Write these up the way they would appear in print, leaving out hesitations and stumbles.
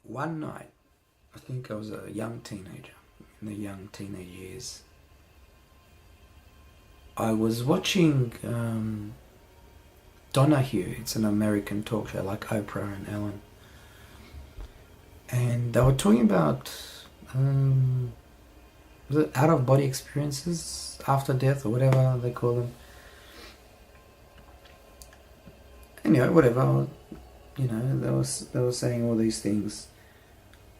one night, I think I was a young teenager, in the young teenage years, I was watching Donahue. It's an American talk show like Oprah and Ellen. And they were talking about out-of-body experiences, after death, or whatever they call them. Anyway, whatever, you know, they were saying all these things.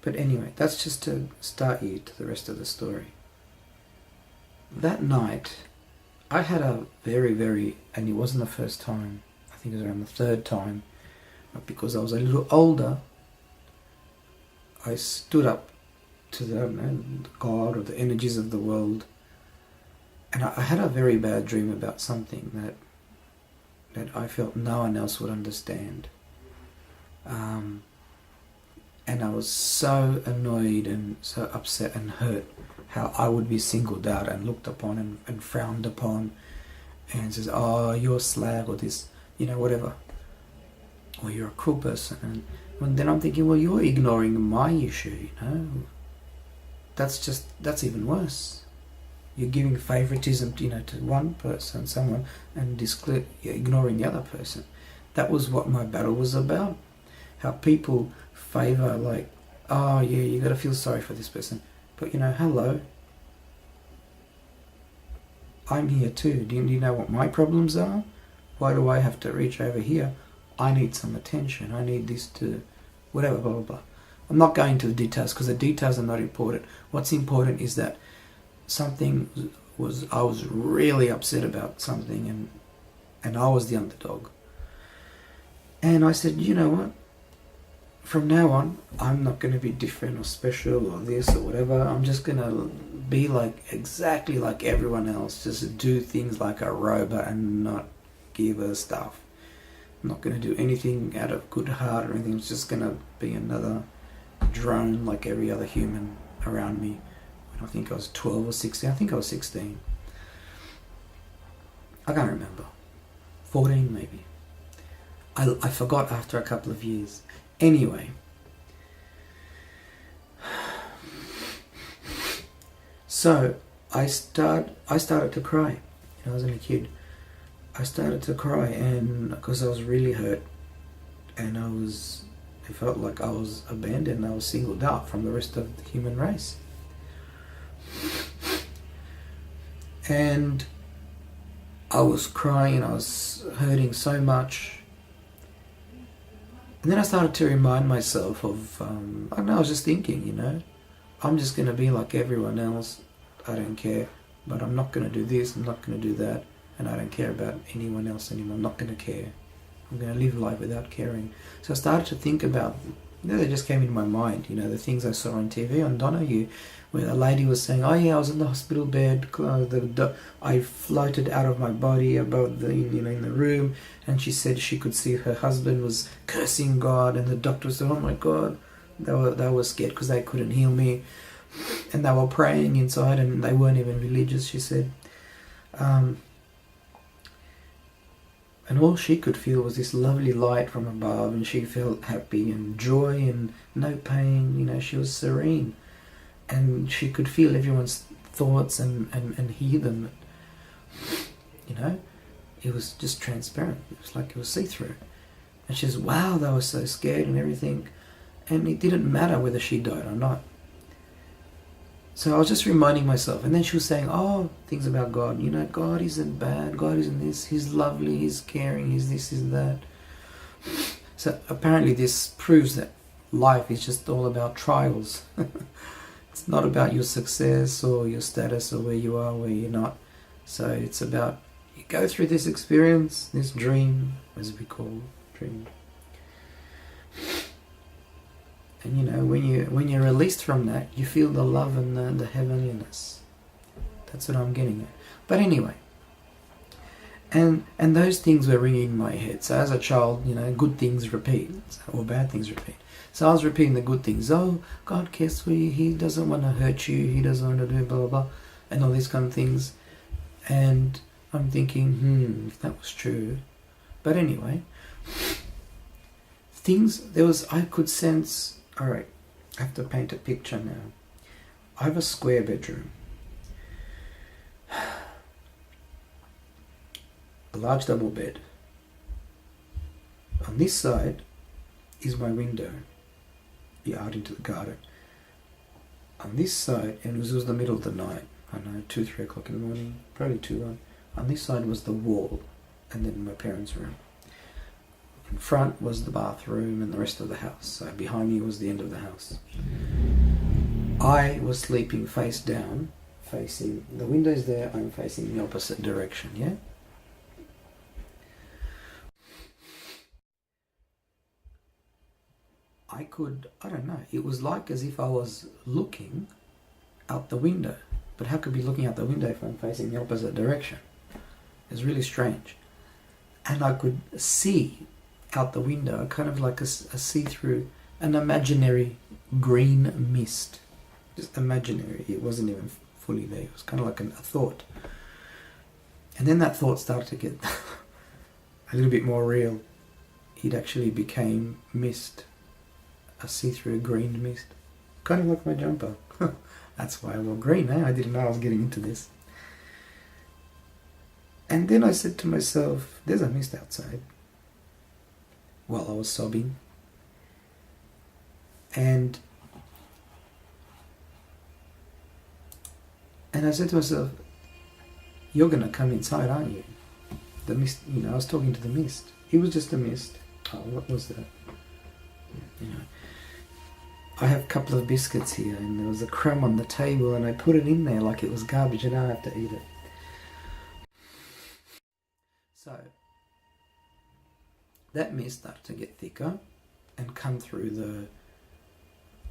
But anyway, that's just to start you to the rest of the story. That night, I had a very, and it wasn't the first time, I think it was around the third time, but because I was a little older, I stood up to the God or the energies of the world, and I had a very bad dream about something that I felt no one else would understand. And I was so annoyed and so upset and hurt how I would be singled out and looked upon and frowned upon, and says, oh, you're a slag, or this, you know, whatever, or you're a cruel person. And then I'm thinking, well, you're ignoring my issue, you know. That's even worse. You're giving favoritism, you know, to one person, someone, and you're ignoring the other person. That was what my battle was about. How people favor, like, oh yeah, you got to feel sorry for this person, but you know, hello, I'm here too. Do you know what my problems are? Why do I have to reach over here? I need some attention. I need this to whatever, blah blah blah. I'm not going to the details because the details are not important. What's important is that I was really upset about something, and I was the underdog. And I said, you know what? From now on, I'm not going to be different or special or this or whatever. I'm just going to be exactly like everyone else. Just do things like a robot and not give a stuff. I'm not going to do anything out of good heart or anything. It's just going to be another drone like every other human around me. When I think I was 12 or 16. I think I was 16. I can't remember. 14 maybe. I forgot after a couple of years. Anyway, so I started to cry. You know, I was a kid. I started to cry, and because I was really hurt, and I felt like I was abandoned. I was singled out from the rest of the human race, and I was crying, and I was hurting so much. And then I started to remind myself of, I don't know, I was just thinking, you know, I'm just going to be like everyone else. I don't care, but I'm not going to do this, I'm not going to do that, and I don't care about anyone else anymore. I'm not going to care. I'm going to live life without caring. So I started to think about, you know, they just came into my mind, you know, the things I saw on TV on Donahue, where a lady was saying, oh yeah, I was in the hospital bed, I floated out of my body above in the room, and she said she could see her husband was cursing God, and the doctor said, oh my God, they were scared because they couldn't heal me, and they were praying inside, and they weren't even religious, she said. And all she could feel was this lovely light from above, and she felt happy and joy and no pain, you know, she was serene. And she could feel everyone's thoughts and hear them. You know, it was just transparent. It was like it was see-through. And she says, wow, they were so scared and everything. And it didn't matter whether she died or not. So I was just reminding myself. And then she was saying, oh, things about God. You know, God isn't bad. God isn't this. He's lovely. He's caring. He's this, he's that. So apparently this proves that life is just all about trials. It's not about your success or your status or where you are, where you're not. So it's about, you go through this experience, this dream, as we call dream. And you know, when you're released from that, you feel the love and the heavenliness. That's what I'm getting at. But anyway, and those things were ringing in my head. So as a child, you know, good things repeat, or bad things repeat. So I was repeating the good things. Oh, God cares for you. He doesn't want to hurt you. He doesn't want to do blah, blah, blah. And all these kind of things. And I'm thinking, if that was true. But anyway, I could sense, all right, I have to paint a picture now. I have a square bedroom. A large double bed. On this side is my window, out into the garden. On this side, and it was the middle of the night, I don't know, 2, 3 o'clock in the morning, probably 2, 1. On this side was the wall, and then my parents' room. In front was the bathroom and the rest of the house. So behind me was the end of the house. I was sleeping face down, facing the windows there. I'm facing the opposite direction, yeah? I don't know, it was like as if I was looking out the window. But how could I be looking out the window if I'm facing the opposite direction? It's really strange. And I could see out the window, kind of like a see-through, an imaginary green mist. Just imaginary, it wasn't even fully there. It was kind of like a thought. And then that thought started to get a little bit more real. It actually became mist. A see-through green mist. Kind of like my jumper. That's why I wore green, eh? I didn't know I was getting into this. And then I said to myself, there's a mist outside. While I was sobbing. And I said to myself, you're going to come inside, aren't you? The mist, I was talking to the mist. It was just a mist. Oh, what was that? I have a couple of biscuits here, and there was a crumb on the table, and I put it in there like it was garbage, and I have to eat it. So, that mist started to get thicker and come through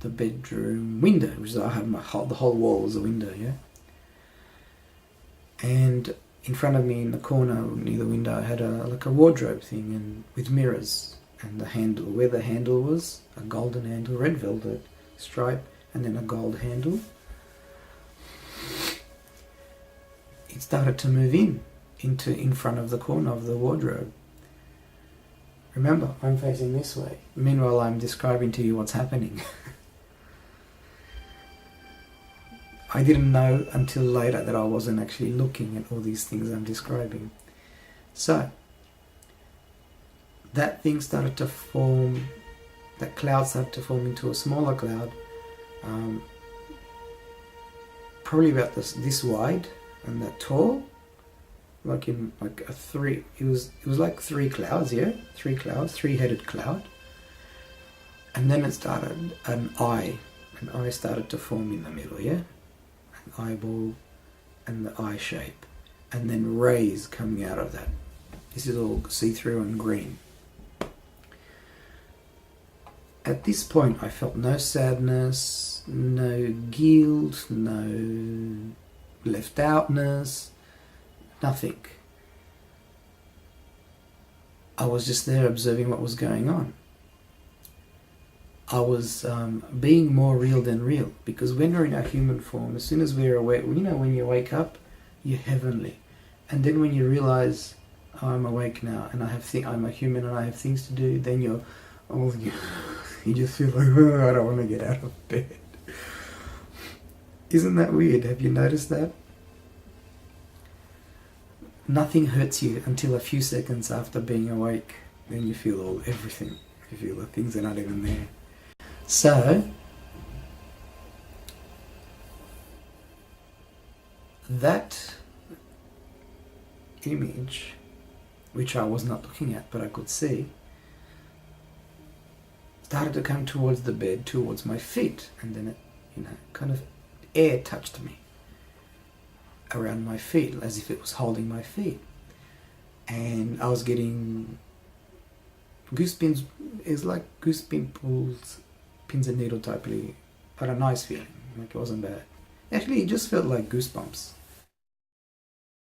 the bedroom window, which is, I have the whole wall was a window, yeah? And in front of me in the corner near the window I had like a wardrobe thing and with mirrors. And the handle, where the handle was, a golden handle, red velvet stripe, and then a gold handle. It started to move in front of the corner of the wardrobe. Remember, I'm facing this way. Meanwhile, I'm describing to you what's happening. I didn't know until later that I wasn't actually looking at all these things I'm describing. So, that thing started to form, that cloud started to form into a smaller cloud, probably about this wide and that tall, like in like a three. It was like 3 clouds, yeah, 3 clouds, 3-headed cloud, and then it started an eye started to form in the middle, yeah, an eyeball, and the eye shape, and then rays coming out of that. This is all see-through and green. At this point, I felt no sadness, no guilt, no left outness, nothing. I was just there observing what was going on. I was being more real than real, because when we're in our human form, as soon as we're awake, when you wake up, you're heavenly. And then when you realize, oh, I'm awake now, and I'm a human and I have things to do, then you just feel like, oh, I don't want to get out of bed. Isn't that weird? Have you noticed that? Nothing hurts you until a few seconds after being awake. Then you feel everything. You feel the things are not even there. So, that image, which I was not looking at but I could see, started to come towards the bed, towards my feet, and then it, kind of air touched me around my feet, as if it was holding my feet. And I was getting goosebumps. It's like goose pimples, pins and needle typely, but a nice feeling, like it wasn't bad. Actually, it just felt like goosebumps.